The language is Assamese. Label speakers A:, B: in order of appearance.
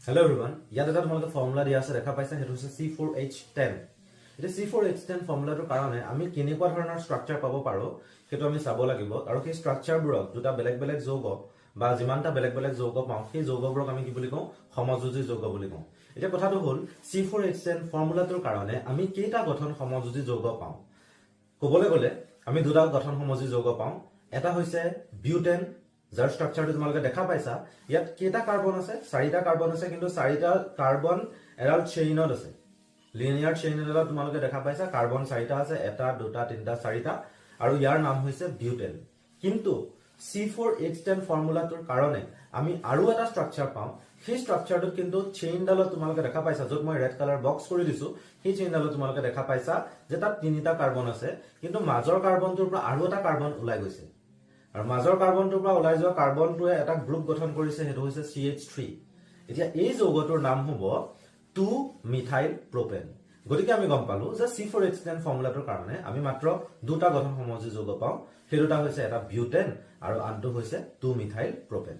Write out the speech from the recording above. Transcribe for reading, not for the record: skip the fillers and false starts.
A: Hello everyone. ইয়াত এটা তোমালোকে ফৰ্মুলা দিয়া আছে দেখা পাইছা হেতু হৈছে C4H10. এটা C4H10 ফৰ্মুলাটোৰ কাৰণে আমি কেনেকুৱা ধৰণৰ ষ্ট্ৰাকচাৰ পাব পাৰো হেতু আমি চাব লাগিব আৰু সেই ষ্ট্ৰাকচাৰবোৰক দুটা বেলেগ বেলেগ যৌগ বা যিমানটা বেলেগ বেলেগ যৌগ পাওঁ সেই যৌগবোৰক আমি কি বুলি কওঁ সমযোজী যৌগ বুলি কওঁ. এটা কথাটো হ'ল C4H10 ফৰ্মুলাটোৰ কাৰণে আমি কেইটা গঠন সমযোজী যৌগ পাওঁ ক'বলৈ গ'লে আমি দুটা গঠন সমযোজী যৌগ পাওঁ. এটা হৈছে বিউটেন যাৰ ষ্ট্ৰাকচাৰটো তোমালোকে দেখা পাইছা ইয়াত কেইটা কাৰ্বন আছে চাৰিটা কাৰ্বন আছে কিন্তু চাৰিটা কাৰ্বন এডাল চেইনত আছে লিনিয়াৰ চেইন এডাল তোমালোকে দেখা পাইছা কাৰ্বন চাৰিটা আছে এটা দুটা তিনিটা চাৰিটা আৰু ইয়াৰ নাম হৈছে বিউটেন. কিন্তু C4H10 ফৰ্মুলাটোৰ কাৰণে আমি আৰু এটা ষ্ট্ৰাকচাৰ পাওঁ সেই ষ্ট্ৰাকচাৰটোত কিন্তু চেইনডালত তোমালোকে দেখা পাইছা য'ত মই ৰেড কালাৰ বক্স কৰি দিছো সেই চেইনডালত তোমালোকে দেখা পাইছা যে তাত তিনিটা কাৰ্বন আছে কিন্তু মাজৰ কাৰ্বনটোৰ পৰা আৰু এটা কাৰ্বন ওলাই গৈছে আৰু মাজৰ কাৰ্বনটোৰ পৰা ওলাই যোৱা কাৰ্বনটোৱে এটা গ্ৰুপ গঠন কৰিছে হেতু হৈছে CH3. এতিয়া এই যৌগটোৰ নাম হ'ব 2-মিথাইল প্ৰপেন. গতিকে আমি গম পালো যে C4H10 ফৰ্মুলাটোৰ কাৰণে আমি মাত্ৰ দুটা গঠন সমযোজী যৌগ পাওঁ সেই দুটা হৈছে এটা বিউটেন আৰু আনটো হৈছে 2-মিথাইল প্ৰপেন.